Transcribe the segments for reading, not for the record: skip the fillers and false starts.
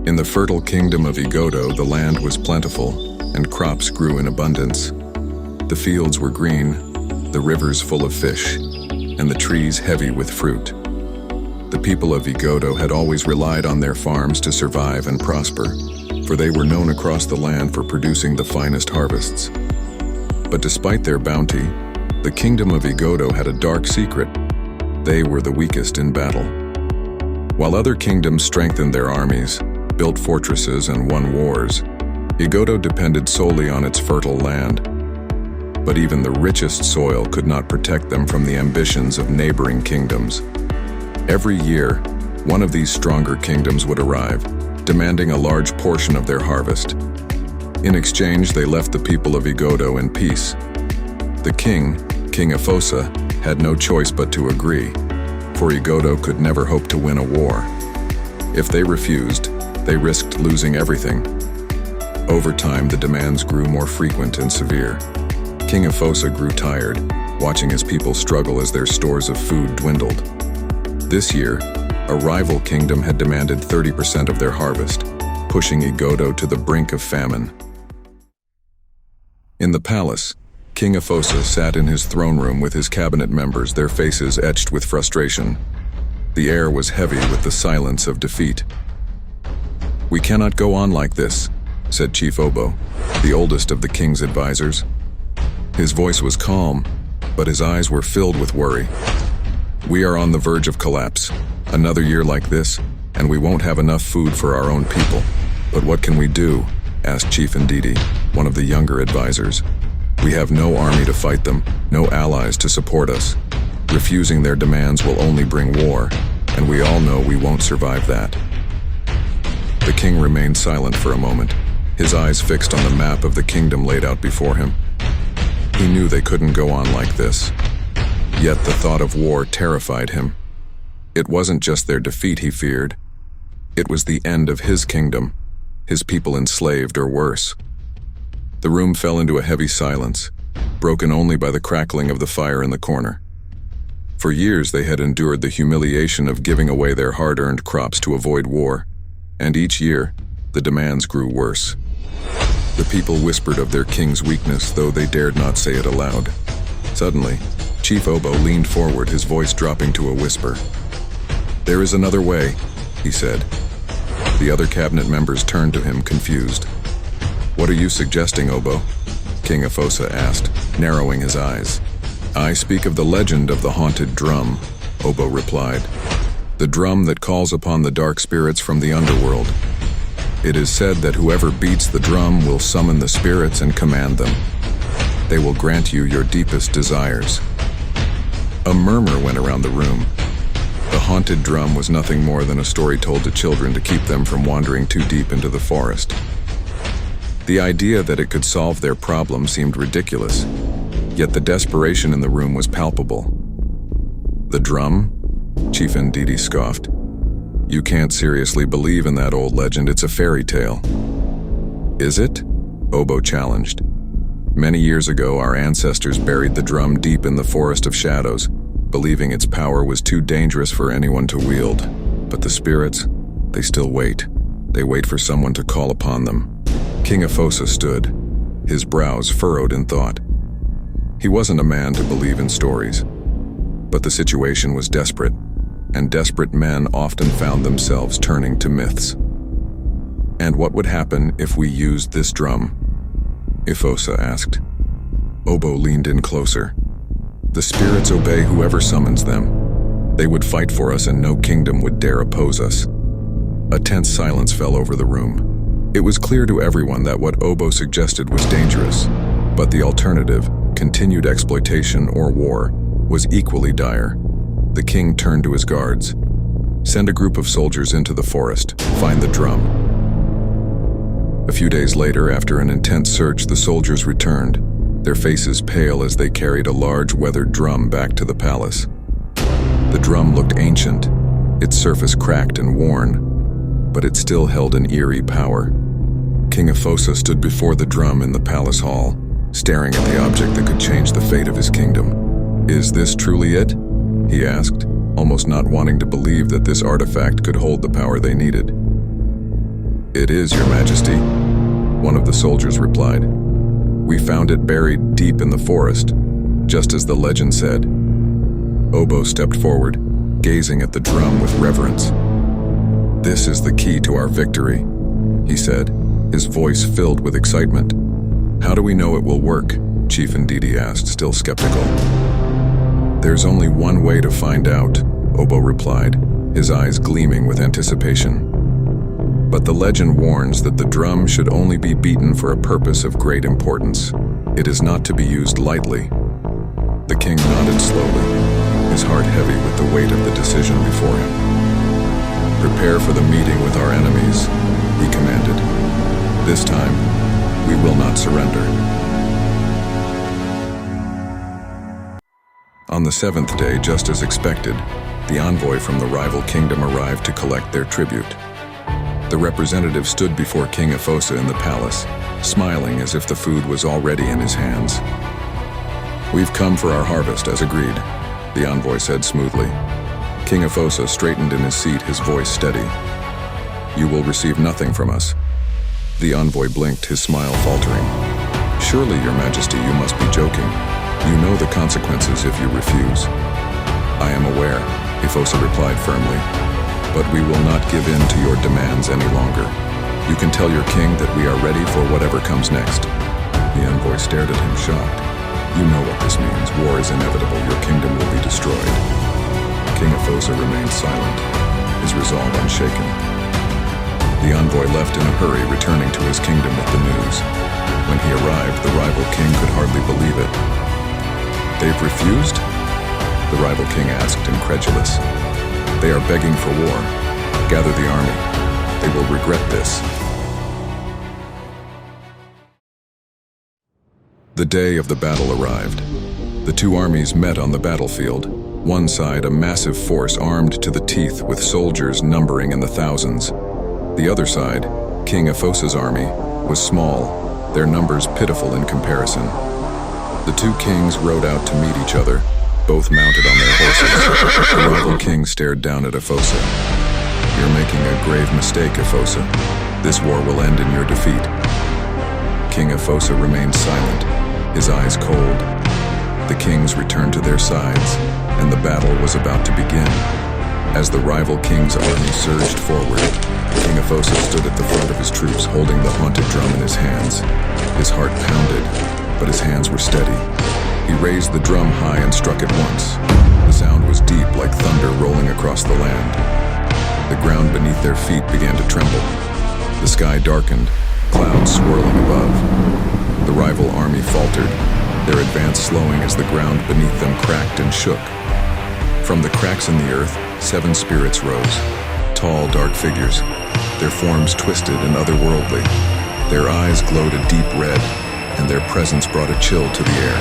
In the fertile kingdom of Igodo, the land was plentiful, and crops grew in abundance. The fields were green, the rivers full of fish, and the trees heavy with fruit. The people of Igodo had always relied on their farms to survive and prosper, for they were known across the land for producing the finest harvests. But despite their bounty, the kingdom of Igodo had a dark secret. They were the weakest in battle. While other kingdoms strengthened their armies, built fortresses, and won wars, Igodo depended solely on its fertile land. But even the richest soil could not protect them from the ambitions of neighboring kingdoms. Every year, one of these stronger kingdoms would arrive, demanding a large portion of their harvest. In exchange, they left the people of Igodo in peace. The king, King Efosa, had no choice but to agree, for Igodo could never hope to win a war. If they refused, they risked losing everything. Over time, the demands grew more frequent and severe. King Efosa grew tired, watching his people struggle as their stores of food dwindled. This year, a rival kingdom had demanded 30% of their harvest, pushing Igodo to the brink of famine. In the palace, King Efosa sat in his throne room with his cabinet members, their faces etched with frustration. The air was heavy with the silence of defeat. "We cannot go on like this," said Chief Obo, the oldest of the king's advisors. His voice was calm, but his eyes were filled with worry. "We are on the verge of collapse. Another year like this, and we won't have enough food for our own people." "But what can we do?" asked Chief Ndidi, one of the younger advisors. "We have no army to fight them, no allies to support us. Refusing their demands will only bring war, and we all know we won't survive that." The king remained silent for a moment, his eyes fixed on the map of the kingdom laid out before him. He knew they couldn't go on like this. Yet the thought of war terrified him. It wasn't just their defeat he feared. It was the end of his kingdom, his people enslaved or worse. The room fell into a heavy silence, broken only by the crackling of the fire in the corner. For years they had endured the humiliation of giving away their hard-earned crops to avoid war, and each year, the demands grew worse. The people whispered of their king's weakness, though they dared not say it aloud. Suddenly, Chief Obo leaned forward, his voice dropping to a whisper. "There is another way," he said. The other cabinet members turned to him, confused. "What are you suggesting, Obo?" King Efosa asked, narrowing his eyes. "I speak of the legend of the haunted drum," Obo replied. "The drum that calls upon the dark spirits from the underworld. It is said that whoever beats the drum will summon the spirits and command them. They will grant you your deepest desires." A murmur went around the room. The haunted drum was nothing more than a story told to children to keep them from wandering too deep into the forest. The idea that it could solve their problem seemed ridiculous, yet the desperation in the room was palpable. "The drum?" Chief Ndidi scoffed. "You can't seriously believe in that old legend, it's a fairy tale." "Is it?" Obo challenged. "Many years ago, our ancestors buried the drum deep in the forest of shadows, believing its power was too dangerous for anyone to wield. But the spirits, they still wait. They wait for someone to call upon them." King Efosa stood, his brows furrowed in thought. He wasn't a man to believe in stories, but the situation was desperate, and desperate men often found themselves turning to myths. "And what would happen if we used this drum?" Efosa asked. Obo leaned in closer. "The spirits obey whoever summons them. They would fight for us and no kingdom would dare oppose us." A tense silence fell over the room. It was clear to everyone that what Obo suggested was dangerous, but the alternative, continued exploitation or war, was equally dire. The king turned to his guards. "Send a group of soldiers into the forest. Find the drum." A few days later, after an intense search, the soldiers returned, their faces pale as they carried a large weathered drum back to the palace. The drum looked ancient, its surface cracked and worn, but it still held an eerie power. King Efosa stood before the drum in the palace hall, staring at the object that could change the fate of his kingdom. "Is this truly it?" he asked, almost not wanting to believe that this artifact could hold the power they needed. "It is, Your Majesty," one of the soldiers replied. "We found it buried deep in the forest, just as the legend said." Obo stepped forward, gazing at the drum with reverence. "This is the key to our victory," he said, his voice filled with excitement. "How do we know it will work?" Chief Ndidi asked, still skeptical. "There's only one way to find out," Obo replied, his eyes gleaming with anticipation. "But the legend warns that the drum should only be beaten for a purpose of great importance. It is not to be used lightly." The king nodded slowly, his heart heavy with the weight of the decision before him. "Prepare for the meeting with our enemies," he commanded. "This time, we will not surrender." On the seventh day, just as expected, the envoy from the rival kingdom arrived to collect their tribute. The representative stood before King Efosa in the palace, smiling as if the food was already in his hands. "We've come for our harvest, as agreed," the envoy said smoothly. King Efosa straightened in his seat, his voice steady. "You will receive nothing from us." The envoy blinked, his smile faltering. "Surely, Your Majesty, you must be joking. You know the consequences if you refuse." "I am aware," Efosa replied firmly, "but we will not give in to your demands any longer. You can tell your king that we are ready for whatever comes next." The envoy stared at him, shocked. "You know what this means. War is inevitable. Your kingdom will be destroyed." King Efosa remained silent, his resolve unshaken. The envoy left in a hurry, returning to his kingdom with the news. When he arrived, the rival king could hardly believe it. "They've refused?" the rival king asked, incredulous. "They are begging for war. Gather the army. They will regret this." The day of the battle arrived. The two armies met on the battlefield. One side, a massive force armed to the teeth with soldiers numbering in the thousands. The other side, King Efosa's army, was small, their numbers pitiful in comparison. The two kings rode out to meet each other, both mounted on their horses. The rival king stared down at Efosa. "You're making a grave mistake, Efosa. This war will end in your defeat." King Efosa remained silent, his eyes cold. The kings returned to their sides, and the battle was about to begin. As the rival king's army surged forward, King Efosa stood at the front of his troops, holding the haunted drum in his hands. His heart pounded, but his hands were steady. He raised the drum high and struck it once. The sound was deep, like thunder rolling across the land. The ground beneath their feet began to tremble. The sky darkened, clouds swirling above. The rival army faltered, their advance slowing as the ground beneath them cracked and shook. From the cracks in the earth, 7 spirits rose, tall, dark figures, their forms twisted and otherworldly. Their eyes glowed a deep red, and their presence brought a chill to the air.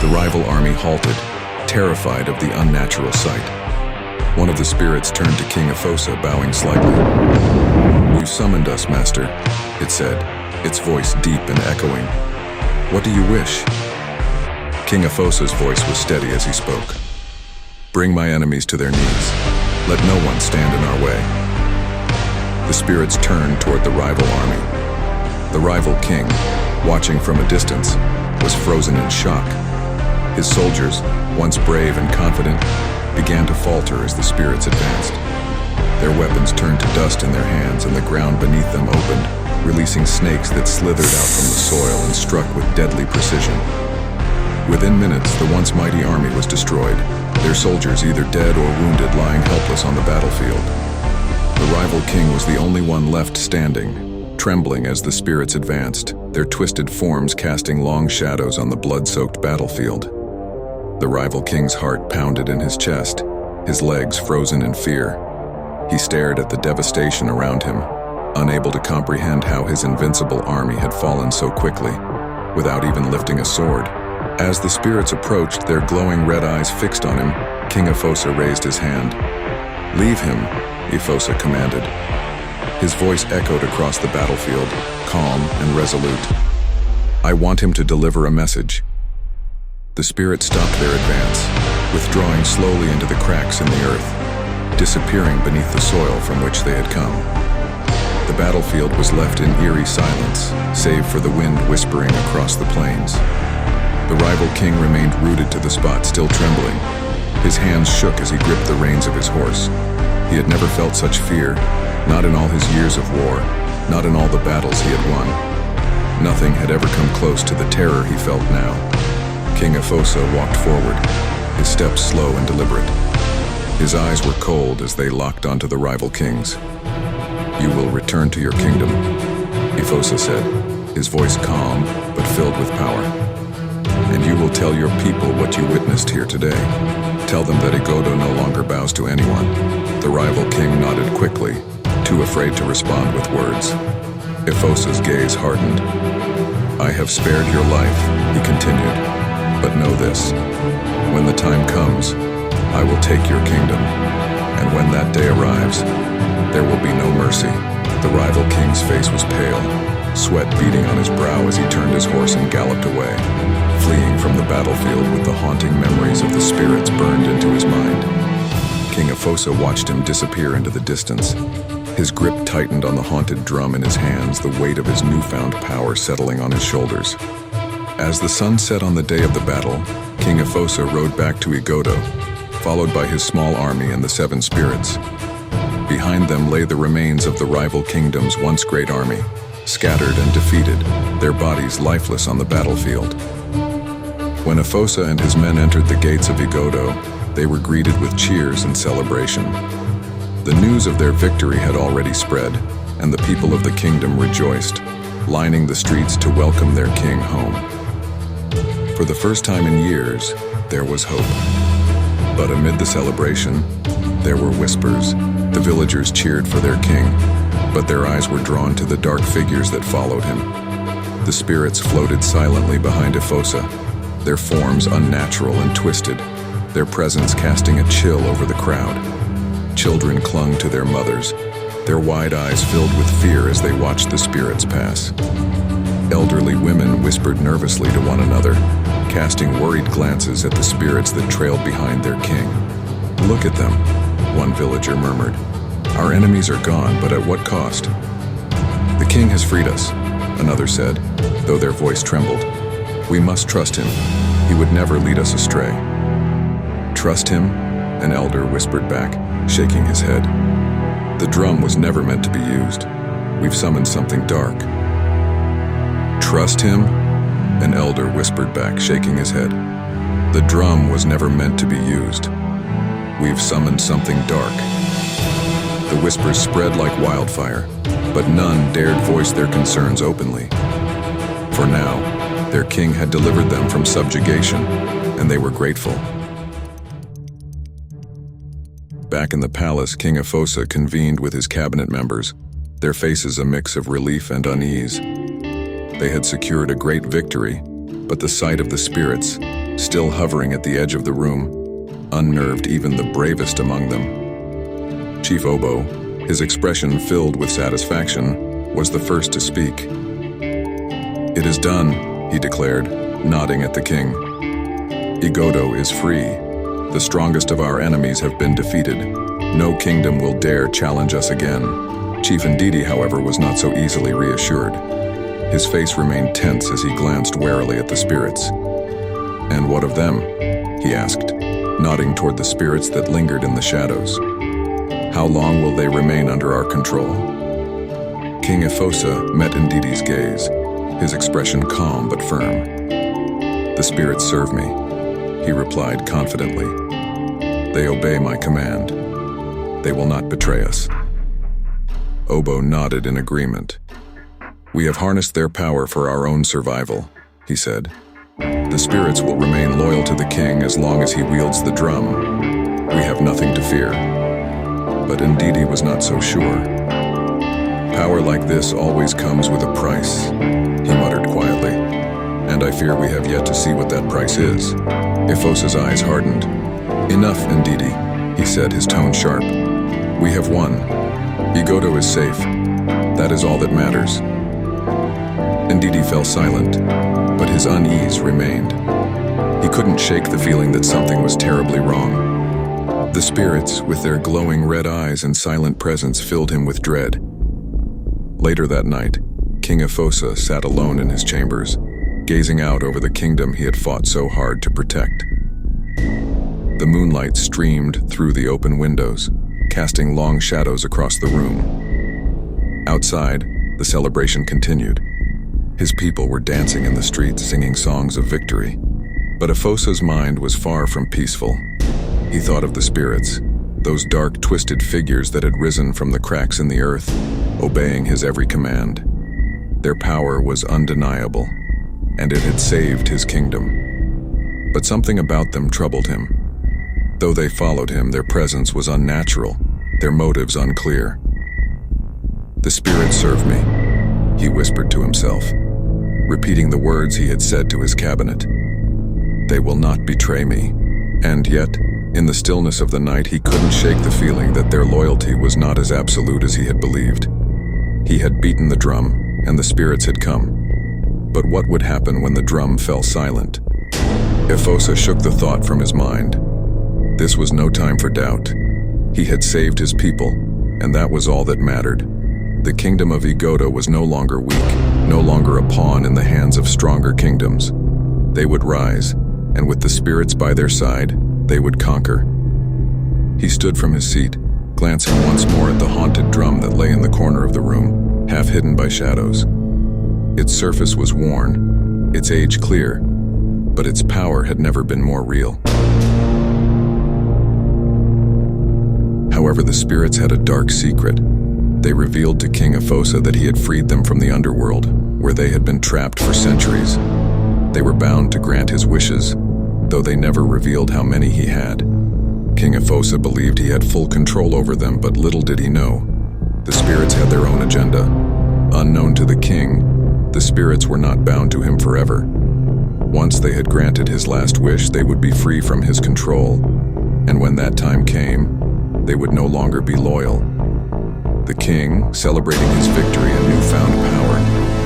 The rival army halted, terrified of the unnatural sight. One of the spirits turned to King Efosa, bowing slightly. "You summoned us, Master," it said, its voice deep and echoing. "What do you wish?" King Efosa's voice was steady as he spoke. "Bring my enemies to their knees. Let no one stand in our way." The spirits turned toward the rival army. The rival king, watching from a distance, was frozen in shock. His soldiers, once brave and confident, began to falter as the spirits advanced. Their weapons turned to dust in their hands, and the ground beneath them opened, releasing snakes that slithered out from the soil and struck with deadly precision. Within minutes, the once mighty army was destroyed, their soldiers either dead or wounded, lying helpless on the battlefield. The rival king was the only one left standing, trembling as the spirits advanced, their twisted forms casting long shadows on the blood-soaked battlefield. The rival king's heart pounded in his chest, his legs frozen in fear. He stared at the devastation around him, unable to comprehend how his invincible army had fallen so quickly, without even lifting a sword. As the spirits approached, their glowing red eyes fixed on him, King Efosa raised his hand. "Leave him," Efosa commanded. His voice echoed across the battlefield, calm and resolute. "I want him to deliver a message." The spirits stopped their advance, withdrawing slowly into the cracks in the earth, disappearing beneath the soil from which they had come. The battlefield was left in eerie silence, save for the wind whispering across the plains. The rival king remained rooted to the spot, still trembling. His hands shook as he gripped the reins of his horse. He had never felt such fear, not in all his years of war, not in all the battles he had won. Nothing had ever come close to the terror he felt now. King Efosa walked forward, his steps slow and deliberate. His eyes were cold as they locked onto the rival kings. "You will return to your kingdom," Efosa said, his voice calm but filled with power. "And you will tell your people what you witnessed here today. Tell them that Igodo no longer bows to anyone." The rival king nodded quickly, too afraid to respond with words. Efosa's gaze hardened. "I have spared your life," he continued, "but know this. When the time comes, I will take your kingdom. And when that day arrives, there will be no mercy." The rival king's face was pale, sweat beading on his brow as he turned his horse and galloped away, fleeing from the battlefield with the haunting memories of the spirits burned into his mind. King Efosa watched him disappear into the distance. His grip tightened on the haunted drum in his hands, the weight of his newfound power settling on his shoulders. As the sun set on the day of the battle, King Efosa rode back to Igodo, followed by his small army and the 7 spirits. Behind them lay the remains of the rival kingdom's once great army, scattered and defeated, their bodies lifeless on the battlefield. When Efosa and his men entered the gates of Igodo, they were greeted with cheers and celebration. The news of their victory had already spread, and the people of the kingdom rejoiced, lining the streets to welcome their king home. For the first time in years, there was hope. But amid the celebration, there were whispers. The villagers cheered for their king, but their eyes were drawn to the dark figures that followed him. The spirits floated silently behind Efosa, their forms unnatural and twisted, their presence casting a chill over the crowd. Children clung to their mothers, their wide eyes filled with fear as they watched the spirits pass. Elderly women whispered nervously to one another, casting worried glances at the spirits that trailed behind their king. "Look at them," one villager murmured. "Our enemies are gone, but at what cost?" "The king has freed us," another said, though their voice trembled. "We must trust him. He would never lead us astray." "Trust him?" an elder whispered back, shaking his head. "The drum was never meant to be used. We've summoned something dark." "Trust him?" an elder whispered back, shaking his head. "The drum was never meant to be used. We've summoned something dark." The whispers spread like wildfire, but none dared voice their concerns openly. For now, their king had delivered them from subjugation, and they were grateful. Back in the palace, King Efosa convened with his cabinet members, their faces a mix of relief and unease. They had secured a great victory, but the sight of the spirits, still hovering at the edge of the room, unnerved even the bravest among them. Chief Obo, his expression filled with satisfaction, was the first to speak. "It is done," he declared, nodding at the king. "Igodo is free. The strongest of our enemies have been defeated. No kingdom will dare challenge us again." Chief Ndidi, however, was not so easily reassured. His face remained tense as he glanced warily at the spirits. "And what of them?" he asked, nodding toward the spirits that lingered in the shadows. "How long will they remain under our control?" King Efosa met Ndidi's gaze, his expression calm but firm. "The spirits serve me," he replied confidently. "They obey my command. They will not betray us." Obo nodded in agreement. "We have harnessed their power for our own survival," he said. "The spirits will remain loyal to the king as long as he wields the drum. We have nothing to fear." But Ndidi was not so sure. "Power like this always comes with a price," he muttered quietly, "and I fear we have yet to see what that price is." Efosa's eyes hardened. "Enough, Ndidi," he said, his tone sharp. "We have won. Igodo is safe. That is all that matters." Ndidi fell silent, but his unease remained. He couldn't shake the feeling that something was terribly wrong. The spirits, with their glowing red eyes and silent presence, filled him with dread. Later that night, King Efosa sat alone in his chambers, gazing out over the kingdom he had fought so hard to protect. The moonlight streamed through the open windows, casting long shadows across the room. Outside, the celebration continued. His people were dancing in the streets, singing songs of victory. But Efosa's mind was far from peaceful. He thought of the spirits, those dark, twisted figures that had risen from the cracks in the earth, obeying his every command. Their power was undeniable, and it had saved his kingdom. But something about them troubled him. Though they followed him, their presence was unnatural, their motives unclear. "The spirits serve me," he whispered to himself, repeating the words he had said to his cabinet. "They will not betray me." And yet, in the stillness of the night, he couldn't shake the feeling that their loyalty was not as absolute as he had believed. He had beaten the drum, and the spirits had come. But what would happen when the drum fell silent? Efosa shook the thought from his mind. This was no time for doubt. He had saved his people, and that was all that mattered. The kingdom of Igodo was no longer weak, no longer a pawn in the hands of stronger kingdoms. They would rise, and with the spirits by their side, they would conquer. He stood from his seat, glancing once more at the haunted drum that lay in the corner of the room, half hidden by shadows. Its surface was worn, its age clear, but its power had never been more real. However, the spirits had a dark secret. They revealed to King Efosa that he had freed them from the underworld, where they had been trapped for centuries. They were bound to grant his wishes, though they never revealed how many he had. King Efosa believed he had full control over them, but little did he know. The spirits had their own agenda. Unknown to the king, the spirits were not bound to him forever. Once they had granted his last wish, they would be free from his control, and when that time came, they would no longer be loyal. The king, celebrating his victory and newfound power,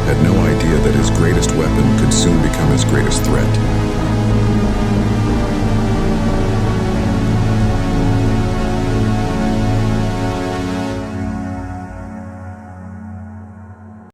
had no idea that his greatest weapon could soon become his greatest threat.